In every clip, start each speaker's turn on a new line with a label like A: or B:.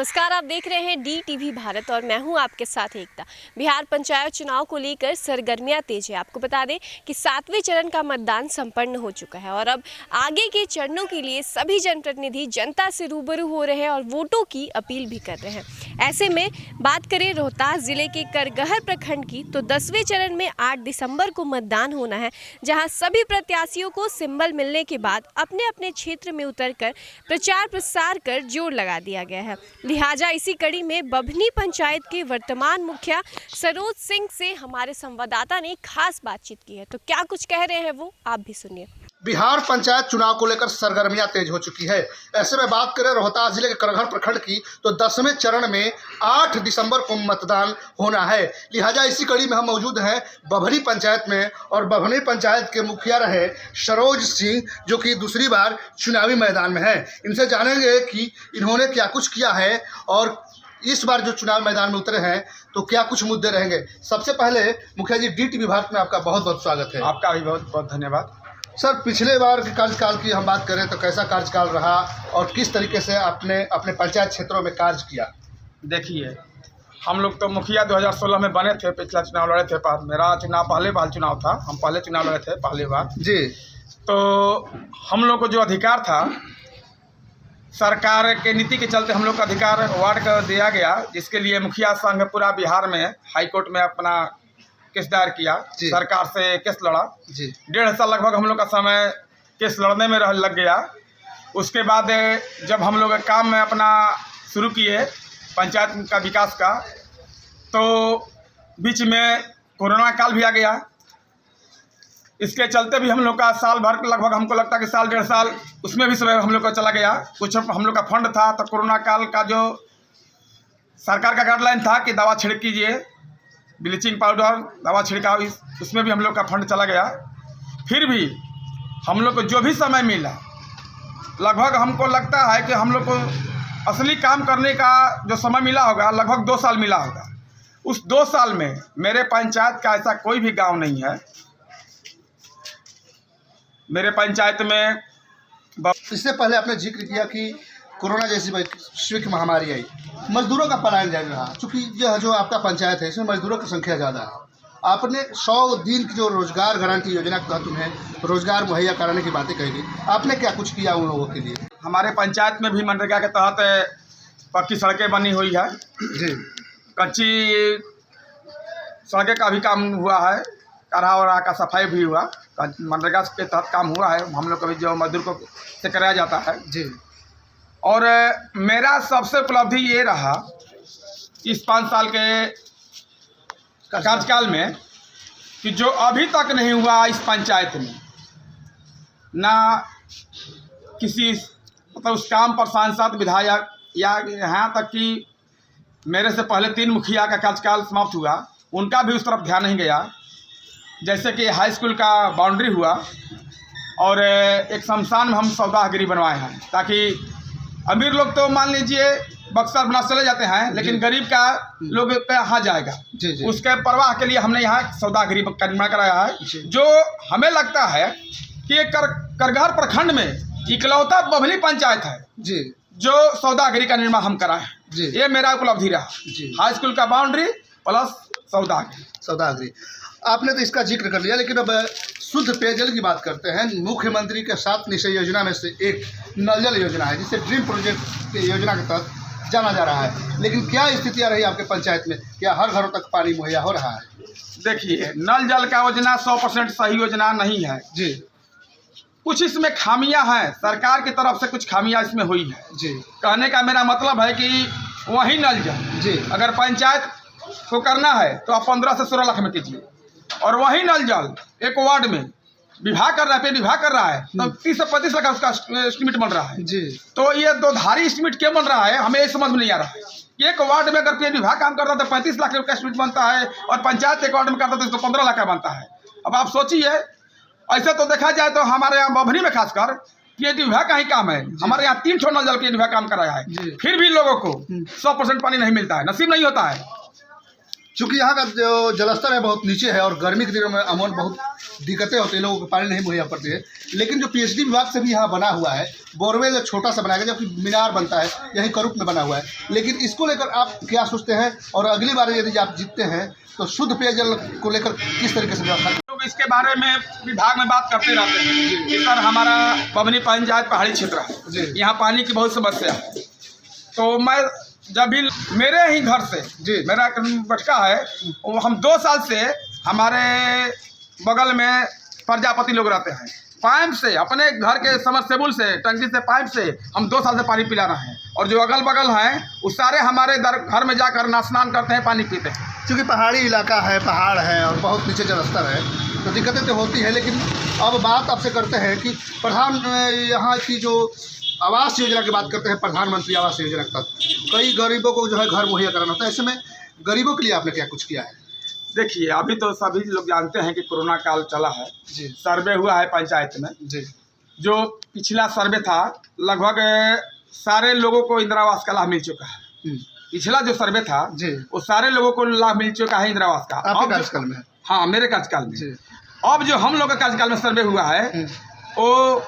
A: नमस्कार, आप देख रहे हैं DTV भारत और मैं हूं आपके साथ एकता। बिहार पंचायत चुनाव को लेकर सरगर्मियां तेज है। आपको बता दें कि 7वें चरण का मतदान संपन्न हो चुका है और अब आगे के चरणों के लिए सभी जनप्रतिनिधि जनता से रूबरू हो रहे हैं और वोटों की अपील भी कर रहे हैं। ऐसे में बात करें रोहतास जिले के करगहर प्रखंड की, तो 10वें चरण में 8 दिसंबर को मतदान होना है, जहां सभी प्रत्याशियों को सिंबल मिलने के बाद अपने अपने क्षेत्र में उतरकर प्रचार प्रसार कर जोर लगा दिया गया है। लिहाजा इसी कड़ी में बभनी पंचायत के वर्तमान मुखिया सरोज सिंह से हमारे संवाददाता ने खास बातचीत की है। तो क्या कुछ कह रहे हैं वो, आप भी सुनिए।
B: बिहार पंचायत चुनाव को लेकर सरगर्मियां तेज हो चुकी है। ऐसे में बात करें रोहतास जिले के करगहर प्रखंड की, तो 10वें चरण में 8 दिसंबर को मतदान होना है। लिहाजा इसी कड़ी में हम मौजूद हैं बभनी पंचायत में और बभनी पंचायत के मुखिया रहे सरोज सिंह, जो कि दूसरी बार चुनावी मैदान में है। इनसे जानेंगे कि इन्होंने क्या कुछ किया है और इस बार जो चुनाव मैदान में उतरे हैं तो क्या कुछ मुद्दे रहेंगे। सबसे पहले मुखिया जी, DTV भारत में आपका बहुत बहुत स्वागत है।
C: आपका भी बहुत बहुत धन्यवाद।
B: सर, पिछले बार के कार्यकाल की हम बात करें तो कैसा कार्यकाल रहा और किस तरीके से आपने अपने पंचायत क्षेत्रों में कार्य किया।
C: देखिए, हम लोग तो मुखिया 2016 में बने थे, पिछला चुनाव लड़े थे। मेरा चुनाव पहले बार चुनाव था, हम पहले चुनाव लड़े थे पहली बार
B: जी।
C: तो हम लोग को जो अधिकार था सरकार के नीति के चलते हम लोग का अधिकार वार्ड का दिया गया, जिसके लिए मुखिया संघ पूरा बिहार में हाई कोर्ट में अपना केस दायर किया, सरकार से केस लड़ा
B: जी।
C: 1.5 साल लगभग हम लोग का समय केस लड़ने में लग गया। उसके बाद जब हम लोग काम में अपना शुरू किए पंचायत का विकास का, तो बीच में कोरोना काल भी आ गया। इसके चलते भी हम लोग का साल भर लगभग, हमको लगता है कि साल 1.5 साल उसमें भी समय हम लोग का चला गया। कुछ हम लोग का फंड था, तो कोरोना काल का जो सरकार का गाइडलाइन था कि दवा छिड़क कीजिए, ब्लीचिंग पाउडर दवा छिड़काव, उसमें भी हम लोग का फंड चला गया। फिर भी हम लोग को जो भी समय मिला, लगभग हमको लगता है कि हम लोग को असली काम करने का जो समय मिला होगा लगभग 2 साल मिला होगा। उस 2 साल में मेरे पंचायत का ऐसा कोई भी गांव नहीं है। मेरे पंचायत में
B: इससे पहले आपने जिक्र किया कि कोरोना जैसी वैश्विक महामारी आई, मजदूरों का पलायन जारी रहा। चूँकि यह जो आपका पंचायत है इसमें मजदूरों की संख्या ज़्यादा है। आपने 100 दिन की जो रोजगार गारंटी योजना के तहत उन्हें रोजगार मुहैया कराने की बातें कही गई, आपने क्या कुछ किया उन लोगों के लिए।
C: हमारे पंचायत में भी मनरेगा के तहत पक्की सड़कें बनी हुई है
B: जी।
C: कच्ची सड़कें का भी काम हुआ है, काढ़ा वरा का सफाई भी हुआ, मनरेगा के तहत काम हुआ है। हम लोग को भी जो मजदूर को से कराया जाता है
B: जी।
C: और मेरा सबसे उपलब्धि ये रहा इस 5 साल के कार्यकाल में कि जो अभी तक नहीं हुआ इस पंचायत में, ना किसी मतलब उस काम पर सांसद विधायक या यहाँ तक कि मेरे से पहले 3 मुखिया का कार्यकाल समाप्त हुआ, उनका भी उस तरफ ध्यान नहीं गया। जैसे कि हाई स्कूल का बाउंड्री हुआ और एक शमशान में हम सौदागरी बनवाए हैं, ताकि अमीर लोग तो मान लीजिए बक्सर बना चले जाते हैं, लेकिन गरीब का लोग कहाँ जाएगा।
B: जी। उसके
C: उसके परवाह के लिए हमने यहाँ सौदागरी का निर्माण कराया है, जो हमें लगता है कि करगहर प्रखंड में इकलौता बभनी पंचायत है
B: जी
C: जो सौदागरी का निर्माण हम कराए हैं। ये मेरा उपलब्धि रहा, हाई स्कूल का बाउंड्री प्लस सौदागरी।
B: आपने तो इसका जिक्र कर लिया, लेकिन अब शुद्ध पेयजल की बात करते हैं। मुख्यमंत्री के 7 निश्चय योजना में से एक नल जल योजना है, जिसे ड्रीम प्रोजेक्ट की योजना के तहत जाना जा रहा है। लेकिन क्या स्थितियां रही आपके पंचायत में, क्या हर घरों तक पानी मुहैया हो रहा है।
C: देखिए, नल जल का योजना 100% सही योजना नहीं है
B: जी।
C: कुछ इसमें खामियां हैं, सरकार की तरफ से कुछ खामियां इसमें हुई है
B: जी।
C: कहने का मेरा मतलब है कि वही नल जल
B: जी,
C: अगर पंचायत को करना है तो आप 15 से 16 लाख में कीजिए, और वही नल जल एक वार्ड में विभाग कर रहा है, विभाग कर रहा है, तो 30 से 35 लाख उसका एस्टिमेट बन रहा है
B: जी।
C: तो ये 2 धारी एस्टिमेट क्यों बन रहा है, हमें ये समझ में नहीं आ रहा है। एक वार्ड में अगर विभाग काम करता है तो 35 लाख का एस्टिमेट बनता है, और पंचायत एक वार्ड में करता है तो 15 लाख का बनता है। अब आप सोचिए, ऐसे तो देखा जाए तो हमारे यहाँ बभनी में खासकर पीएचडी विभाग का ही काम है। हमारे यहाँ 3 नल जल पीएचडी विभाग काम कराया है, फिर भी लोगों को 100% पानी नहीं मिलता है, नसीब नहीं होता है।
B: चूँकि यहाँ का जो जलस्तर है बहुत नीचे है और गर्मी के दिनों में अमूमन बहुत दिक्कतें होती हैं, लोगों को पानी नहीं मुहैया पड़ती है। लेकिन जो पीएचडी विभाग से भी यहाँ बना हुआ है, बोरवेल छोटा सा बनाया गया, जबकि मीनार बनता है यही करूप में बना हुआ है। लेकिन इसको लेकर आप क्या सोचते हैं, और अगली बार यदि आप जीतते हैं तो शुद्ध पेयजल को लेकर किस तरीके से व्यवस्था?
C: लोग इसके बारे में विभाग में बात करते रहते हैं कि सर हमारा बभनी पंचायत पहाड़ी क्षेत्र है, यहाँ पानी की बहुत समस्या है। तो मैं जब भी मेरे ही घर से मेरा बटका है, हम 2 साल से हमारे बगल में प्रजापति लोग रहते हैं, पाइप से अपने घर के समरसेबुल से टंकी से पाइप से हम 2 साल से पानी पिला रहे हैं। और जो अगल बगल हैं वो सारे हमारे घर में जाकर स्नान करते हैं, पानी पीते हैं।
B: क्योंकि पहाड़ी इलाका है, पहाड़ है और बहुत नीचे जलस्तर है, तो दिक्कतें तो होती है। लेकिन अब बात आपसे करते हैं कि यहाँ की जो आवास योजना की बात करते हैं, प्रधानमंत्री आवास योजना तक कई गरीबों को जो है घर मुहैया कराना होता है। ऐसे में गरीबों के लिए आपने क्या कुछ किया है?
C: देखिए, अभी तो सभी लोग जानते हैं कि कोरोना काल चला है जी। सर्वे हुआ है पंचायत में जी। जो पिछला सर्वे था लगभग सारे लोगों को इंदिरा आवास का लाभ मिल चुका है। पिछला जो सर्वे था जी, वो सारे लोगों को लाभ मिल चुका है इंदिरा आवास का।
B: आपके कार्यकाल में?
C: हाँ, मेरे कार्यकाल में। अब जो हम लोग का कार्यकाल में सर्वे हुआ है वो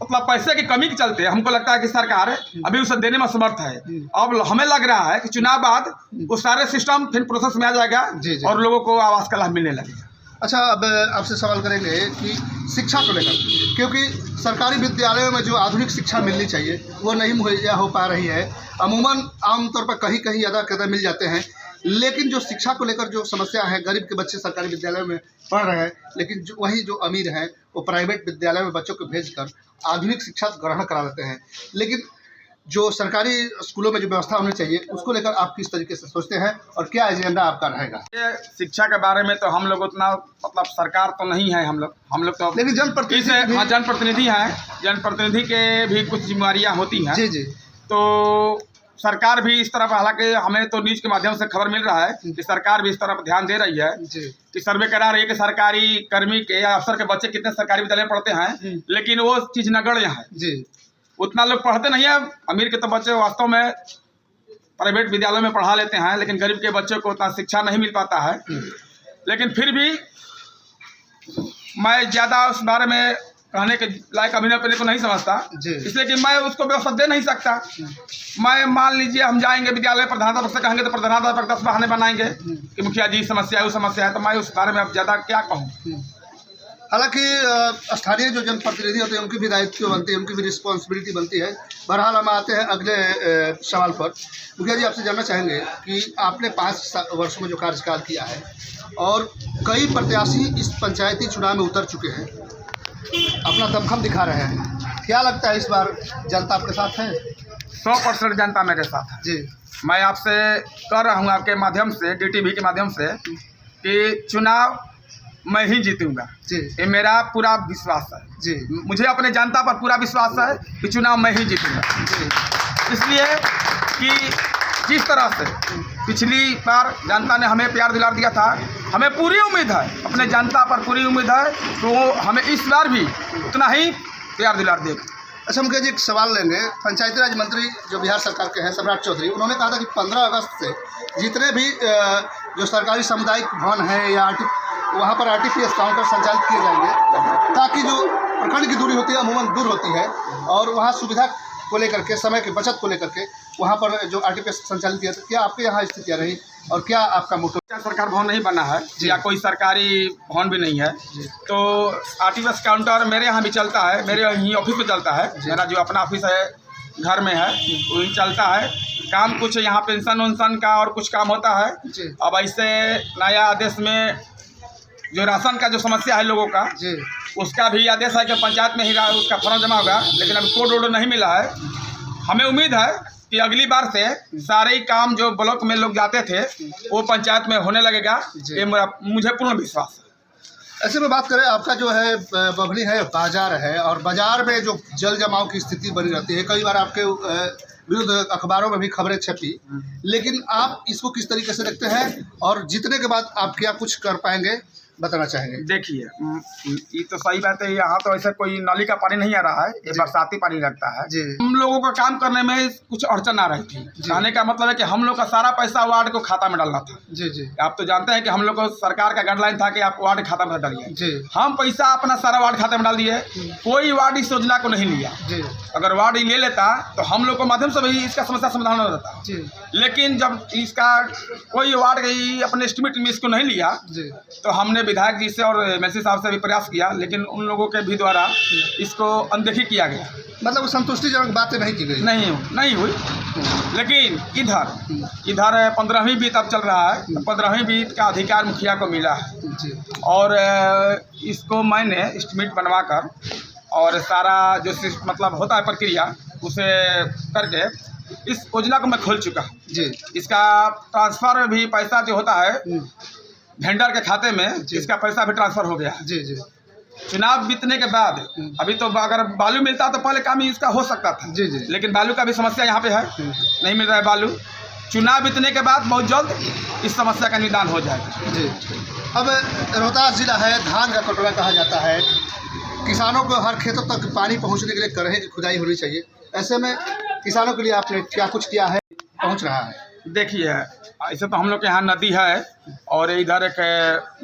C: मतलब पैसे की कमी के चलते हमको लगता है कि सरकार अभी उसे देने में असमर्थ है। अब हमें लग रहा है कि चुनाव बाद वो सारे सिस्टम फिर प्रोसेस में आ जाएगा जी। और लोगों को आवास का लाभ मिलने लगेगा।
B: अच्छा, अब आपसे सवाल करेंगे कि शिक्षा को लेकर, क्योंकि सरकारी विद्यालयों में जो आधुनिक शिक्षा मिलनी चाहिए वो नहीं मुहैया हो पा रही है। अमूमन आमतौर पर कहीं कहीं अदा मिल जाते हैं, लेकिन जो शिक्षा को लेकर जो समस्या है, गरीब के बच्चे सरकारी विद्यालयों में पढ़ रहे हैं, लेकिन वही जो अमीर हैं वो प्राइवेट विद्यालय में बच्चों को भेजकर आधुनिक शिक्षा ग्रहण करा लेते हैं। लेकिन जो सरकारी स्कूलों में जो व्यवस्था होनी चाहिए उसको लेकर आप किस तरीके से सोचते हैं और क्या एजेंडा आपका रहेगा?
C: ये शिक्षा के बारे में तो हम लोग उतना मतलब सरकार तो नहीं है, हम लोग तो
B: लेकिन जनप्रतिनिधि
C: हैं। जनप्रतिनिधि के भी कुछ जिम्मेवारियाँ होती हैं जी। तो सरकार भी इस तरफ, हालांकि हमें तो न्यूज़ के माध्यम से खबर मिल रहा है कि सरकार भी इस तरफ ध्यान दे रही है कि सर्वे करा रही है कि सरकारी कर्मी के या अफसर के बच्चे कितने सरकारी विद्यालय में पढ़ते हैं। लेकिन वो चीज़ नगण्य है जी, उतना लोग पढ़ते नहीं है। अमीर के तो बच्चे वास्तव में प्राइवेट विद्यालयों में पढ़ा लेते हैं, लेकिन गरीब के बच्चों को उतना शिक्षा नहीं मिल पाता है। लेकिन फिर भी मैं ज़्यादा उस बारे में कहने के लायक अभिनय करने को नहीं समझता, इसलिए कि मैं उसको व्यवस्था दे नहीं सकता। मैं मान लीजिए हम जाएंगे विद्यालय, प्रधानाध्यापक से कहेंगे तो प्रधानाध्यापक 10 बहाने बनाएंगे कि मुखिया जी समस्या है, वो समस्या है, तो मैं उस बारे में अब ज़्यादा क्या कहूँ।
B: हालांकि स्थानीय जो जनप्रतिनिधि होते हैं उनकी भी दायित्व बनती है, उनकी भी रिस्पॉन्सिबिलिटी बनती है। बहरहाल हम आते हैं अगले सवाल पर। मुखिया जी, आपसे जानना चाहेंगे कि आपने 5 वर्षों में जो कार्यकाल किया है और कई प्रत्याशी इस पंचायती चुनाव में उतर चुके हैं, अपना दमखम दिखा रहे हैं, क्या लगता है इस बार जनता आपके साथ है?
C: 100% जनता मेरे साथ है जी। मैं आपसे कह रहा हूँ आपके माध्यम से, DTV के माध्यम से, कि चुनाव मैं ही जीतूंगा जी, ये मेरा पूरा विश्वास है जी। मुझे अपने जनता पर पूरा विश्वास है कि चुनाव मैं ही जीतूंगा जी। इसलिए कि जिस तरह से पिछली बार जनता ने हमें प्यार दिला दिया था, हमें पूरी उम्मीद है, अपने जनता पर पूरी उम्मीद है, तो वो हमें इस बार भी उतना ही प्यार दिला देगा।
B: अच्छा मुखिया जी, एक सवाल लेंगे। पंचायती राज मंत्री जो बिहार सरकार के हैं, सम्राट चौधरी, उन्होंने कहा था कि 15 अगस्त से जितने भी जो सरकारी सामुदायिक भवन है या वहाँ पर RTPS काउंटर संचालित किए जाएंगे, ताकि जो प्रखंड की दूरी होती है अमूमन दूर होती है, और वहाँ सुविधा को लेकर के, समय की बचत को लेकर के वहाँ पर जो RTPS संचालित किया, तो क्या आपके यहाँ स्थितियाँ रही और क्या आपका मोटो?
C: सरकार भवन नहीं बना है या कोई सरकारी भवन भी नहीं है, तो RTPS काउंटर मेरे यहाँ भी चलता है, मेरे यहीं ऑफिस में चलता है। मेरा जो अपना ऑफिस है घर में है वही चलता है। काम कुछ यहाँ पेंशन वेंशन का और कुछ काम होता है। अब ऐसे नया आदेश में जो राशन का जो समस्या है लोगों का, उसका भी आदेश है कि पंचायत में ही उसका फॉर्म जमा होगा, लेकिन अभी कोड ऑर्डर नहीं मिला है। हमें उम्मीद है कि अगली बार से सारे ही काम जो ब्लॉक में लोग जाते थे वो पंचायत में होने लगेगा, ये मुझे पूर्ण विश्वास है।
B: ऐसे में बात करें, आपका जो है बभनी है बाजार है, और बाजार में जो जल जमाव की स्थिति बनी रहती है, कई बार आपके विरुद्ध अखबारों में भी खबरें छपी, लेकिन आप इसको किस तरीके से देखते हैं और जीतने के बाद आप क्या कुछ कर पाएंगे बताना चाहेंगे?
C: देखिए, ये तो सही बात है, यहाँ तो ऐसा कोई नाली का पानी नहीं आ रहा है, ये बरसाती पानी लगता है।
B: जी।
C: हम लोगों का काम करने में कुछ अड़चन आ रही थी। कहने का मतलब है कि हम लोग का सारा पैसा वार्ड को खाता में डालना था।
B: जी जी
C: आप तो जानते हैं कि हम लोग को सरकार का गाइडलाइन था कि आप वार्ड खाता में डालिए।
B: जी
C: हम पैसा अपना सारा वार्ड खाते में डाल दिए, कोई वार्ड इस योजना को नहीं लिया।
B: जी
C: अगर वार्ड ही ले लेता तो हम लोग को माध्यम से भी इसका समस्या समाधान हो जाता।
B: जी
C: लेकिन जब इसका कोई वार्ड अपने एस्टिमेट में इसको नहीं लिया,
B: जी
C: तो हमने विधायक जी से और एमएलसी साहब से भी प्रयास किया, लेकिन उन लोगों के भी द्वारा इसको अनदेखी किया गया।
B: मतलब संतुष्टिजनक बातें नहीं की गई?
C: नहीं हुई। लेकिन इधर 15वीं बीत अब चल रहा है, तो 15वीं बीत का अधिकार मुखिया को मिला है।
B: जी
C: और इसको मैंने एस्टिमेट बनवा कर और सारा जो मतलब होता है प्रक्रिया उसे करके इस योजना को मैं खोल चुका हूँ।
B: जी
C: इसका ट्रांसफ़र भी पैसा जो होता है वेंडर के खाते में, इसका पैसा भी ट्रांसफ़र हो गया।
B: जी जी
C: चुनाव बीतने के बाद अभी तो अगर बालू मिलता तो पहले काम ही इसका हो सकता था।
B: जी जी
C: लेकिन बालू का भी समस्या यहाँ पे है, नहीं मिल रहा है बालू। चुनाव बीतने के बाद बहुत जल्द इस समस्या का निदान हो जाएगा।
B: जी। अब रोहतास जिला है, धान का कटोरा कहा जाता है, किसानों को हर खेतों तक पानी पहुंचने के लिए करें की खुदाई होनी चाहिए। ऐसे में किसानों के लिए आपने क्या कुछ किया है, पहुंच रहा है?
C: देखिए, ऐसे तो हम लोग के यहाँ नदी है और इधर एक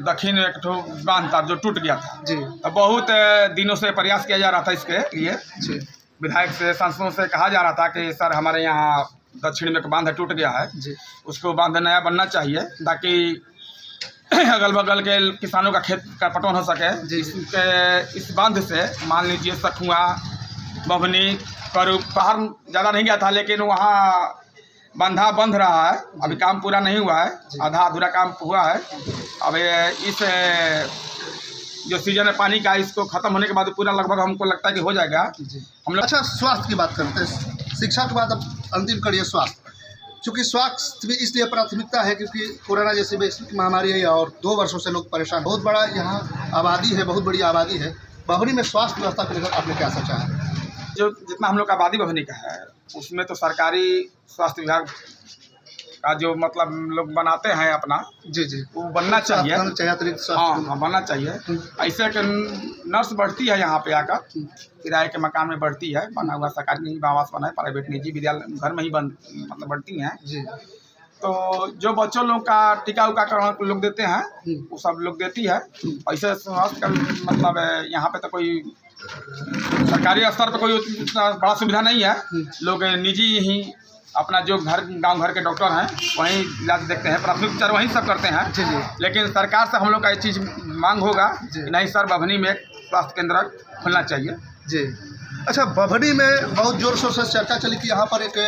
C: दक्षिण एक ठो बांध था जो टूट गया था।
B: जी
C: तो बहुत दिनों से प्रयास किया जा रहा था इसके लिए।
B: जी
C: विधायक से सांसदों से कहा जा रहा था कि सर हमारे यहाँ दक्षिण में एक बांध टूट गया है,
B: जी
C: उसको बांध नया बनना चाहिए ताकि अगल बगल के किसानों का खेत का पटवन हो सके।
B: जी।
C: इस बांध से मान लीजिए सखुआ, बभनी, करू, पहाड़ ज़्यादा नहीं गया था, लेकिन वहाँ बंधा बंध रहा है। अभी काम पूरा नहीं हुआ है, आधा अधूरा काम हुआ है। अब इस जो सीजन है पानी का, इसको ख़त्म होने के बाद पूरा लगभग हमको लगता है कि हो जाएगा।
B: जी
C: हम लोग
B: अच्छा, स्वास्थ्य की बात करते हैं। शिक्षा के बाद अब अंतिम कड़ी है स्वास्थ्य। चूँकि स्वास्थ्य भी इसलिए प्राथमिकता है क्योंकि कोरोना जैसी वैश्विक महामारी है और 2 वर्षों से लोग परेशान, बहुत बड़ा यहाँ आबादी है, बहुत बड़ी आबादी है। बभनी में स्वास्थ्य व्यवस्था को लेकर आपने क्या सोचा है?
C: जो जितना हम लोग का आबादी बभनी का है उसमें तो सरकारी स्वास्थ्य विभाग का जो मतलब लोग बनाते हैं अपना,
B: जी जी
C: वो बनना चाहिए।
B: अतिरिक्त स्वास्थ्य।
C: हाँ, बनना चाहिए। ऐसे कि नर्स बढ़ती है यहाँ पे आकर, किराए के मकान में बढ़ती है, बना हुआ सरकारी नहीं आवास बना है, प्राइवेट निजी विद्यालय घर में ही मतलब बढ़ती हैं।
B: जी
C: तो जो बच्चों लोग का टीका उका करवा लोग देते हैं, वो सब लोग देती है। ऐसे स्वास्थ्य का मतलब यहाँ पे तो कोई सरकारी स्तर पर कोई उतना बड़ा सुविधा नहीं है। लोग निजी ही अपना जो गांव घर के डॉक्टर हैं वहीं इलाज देखते हैं, प्राथमिक उपचार वहीं सब करते हैं।
B: जी जी
C: लेकिन सरकार से हम लोग का ये चीज़ मांग होगा
B: जी।
C: कि नहीं सर, बभनी में एक स्वास्थ्य केंद्र खुलना चाहिए।
B: जी। अच्छा, बभनी में बहुत जोर शोर से चर्चा चली कि यहाँ पर एक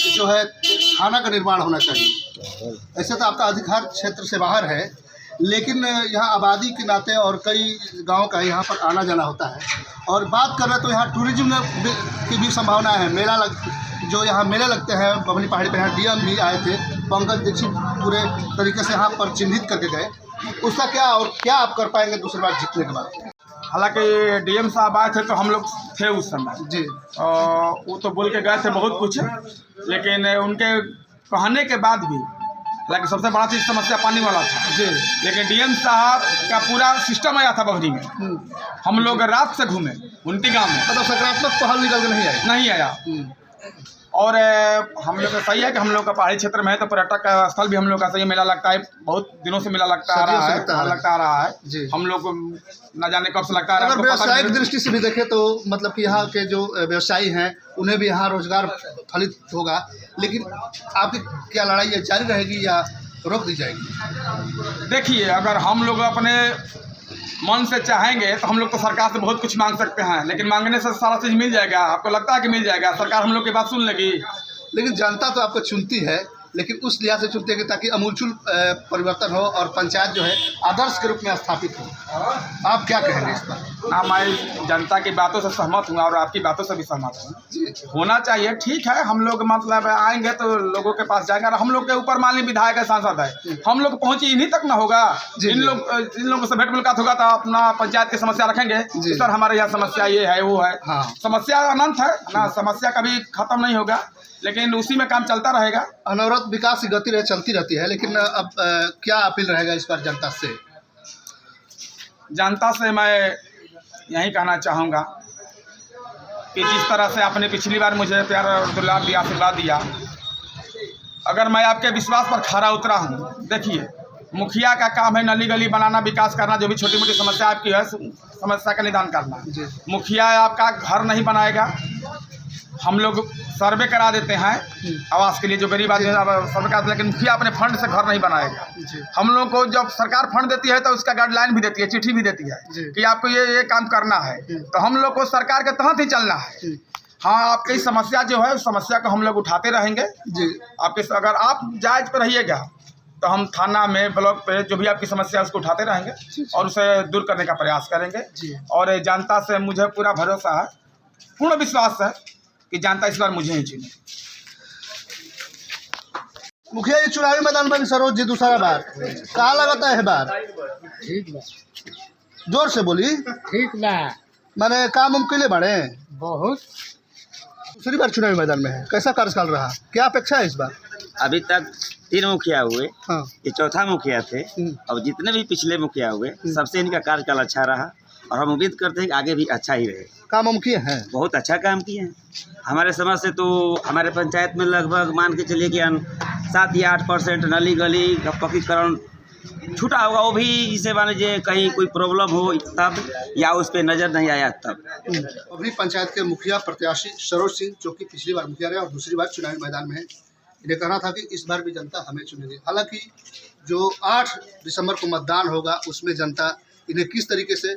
B: जो है थाना का निर्माण होना चाहिए। ऐसे तो आपका अधिकार क्षेत्र से बाहर है, लेकिन यहाँ आबादी के नाते और कई गांव का यहाँ पर आना जाना होता है। और बात कर रहे तो यहाँ टूरिज्म की भी संभावना है। जो यहाँ मेले लगते हैं बभनी पहाड़ी पे, यहाँ डीएम भी आए थे, पंकज दीक्षित पूरे तरीके से यहाँ पर चिन्हित करके गए। उसका क्या और क्या आप कर पाएंगे दूसरी बार जीतने के बाद?
C: हालांकि डीएम साहब आए थे तो हम लोग थे उस समय
B: जी।
C: वो तो बोल के गए थे बहुत कुछ, लेकिन उनके कहने के बाद भी हालांकि सबसे बड़ा चीज़ समस्या पानी वाला था
B: जी।
C: लेकिन डीएम साहब का पूरा सिस्टम आया था बभनी में। हम लोग रात से घूमे उनके गाँव में,
B: मतलब सकारात्मक पहल निकल के नहीं
C: आया। और हम लोग का सही है कि हम लोग का पहाड़ी क्षेत्र में है तो पर्यटक स्थल भी हम लोग का सही मेला लगता है, बहुत दिनों से मेला लगता आ रहा है
B: जी।
C: हम लोग न जाने कब से लगता आ रहा है।
B: अगर व्यवसायिक दृष्टि से भी देखें तो मतलब कि यहाँ के जो व्यवसायी हैं उन्हें भी यहाँ रोजगार फलित होगा, लेकिन आपकी क्या लड़ाई है, जारी रहेगी या रोक दी जाएगी?
C: देखिए, अगर हम लोग अपने मन से चाहेंगे तो हम लोग तो सरकार से बहुत कुछ मांग सकते हैं, लेकिन मांगने से सारा चीज़ मिल जाएगा? आपको लगता है कि मिल जाएगा? सरकार हम लोग की बात सुन लेगी?
B: लेकिन जनता तो आपको चुनती है, लेकिन उस लिहाज से चुनते हैं कि ताकि अमूलचूल परिवर्तन हो और पंचायत जो है आदर्श के रूप में स्थापित हो। आप क्या कहेंगे इस पर?
C: हाँ, मैं जनता की बातों से सहमत हूँ और आपकी बातों से भी सहमत हूँ। होना चाहिए, ठीक है। हम लोग मतलब आएंगे तो लोगों के पास जाएंगे, और हम लोग के ऊपर मान ली विधायक है, सांसद है, हम लोग पहुँचे इन्हीं तक ना होगा। इन लोगों से भेंट मुलाकात होगा तो अपना पंचायत की समस्या रखेंगे, सर हमारे यहाँ समस्या ये है वो है।
B: हाँ।
C: समस्या अनंत है ना, समस्या कभी खत्म नहीं होगा, लेकिन उसी में काम चलता रहेगा।
B: अनवरत विकास की गति चलती रहती है, लेकिन अब क्या अपील रहेगा इस बार जनता से?
C: जनता से मैं यही कहना चाहूँगा कि जिस तरह से आपने पिछली बार मुझे प्यार और दुलार दिया, आशीर्वाद दिया, अगर मैं आपके विश्वास पर खरा उतरा हूँ। देखिए, मुखिया का काम है नली गली बनाना, विकास करना, जो भी छोटी मोटी समस्या आपकी है समस्या का निदान करना। मुखिया आपका घर नहीं बनाएगा, हम लोग सर्वे करा देते हैं आवास के लिए, जो गरीब आदमी सर्वे करा, लेकिन मुखिया अपने फंड से घर नहीं बनाएगा। हम लोग को जब सरकार फंड देती है तो उसका गाइडलाइन भी देती है, चिट्ठी भी देती है कि आपको ये काम करना है, तो हम लोग को सरकार के तहत ही चलना है। हाँ, आपकी समस्या जो है उस समस्या को हम लोग उठाते रहेंगे जी। आपके अगर आप जायज पर रहिएगा तो हम थाना में, ब्लॉक पे जो भी आपकी समस्या है उसको उठाते रहेंगे और उसे दूर करने का प्रयास करेंगे। और जनता से मुझे पूरा भरोसा है, पूर्ण विश्वास है कि जनता इस बार मुझे ही चुने।
B: मुखिया जी, चुनावी मैदान में सरोज जी दूसरा बार कहाँ लगाता है बार?
D: ठीक बा,
B: जोर से बोली।
D: ठीक बा,
B: मैंने काम उम के लिए बढ़े
D: बहुत।
B: दूसरी बार चुनावी मैदान में है, कैसा कार्यकाल रहा, क्या अपेक्षा है इस बार?
E: अभी तक 3 मुखिया हुए,
B: हाँ।
E: ये चौथा मुखिया थे और जितने भी पिछले मुखिया हुए सबसे इनका कार्यकाल अच्छा रहा और हम उम्मीद करते हैं कि आगे भी अच्छा ही रहे।
B: काम उम किए हैं,
E: बहुत अच्छा काम किए हैं। हमारे समझ से तो हमारे पंचायत में लगभग मान के चलिए कि 7 या 8% नली गली पक्कीकरण छूटा होगा, वो भी इसे मान लीजिए कहीं कोई प्रॉब्लम हो तब, या उस पर नज़र नहीं आया तब।
B: अभी पंचायत के मुखिया प्रत्याशी सरोज सिंह, जो कि पिछली बार मुखिया रहे और दूसरी बार चुनावी मैदान में है, इन्हें कहना था कि इस बार भी जनता हमें चुनेगी। हालांकि जो 8 दिसंबर को मतदान होगा उसमें जनता इन्हें किस तरीके से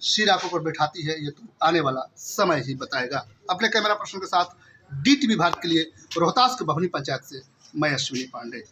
B: सिर आंखों पर बैठाती है, ये तो आने वाला समय ही बताएगा। अपने कैमरा पर्सन के साथ DTV भारत के लिए रोहतास के बभनी पंचायत से मैं अश्विनी पांडे।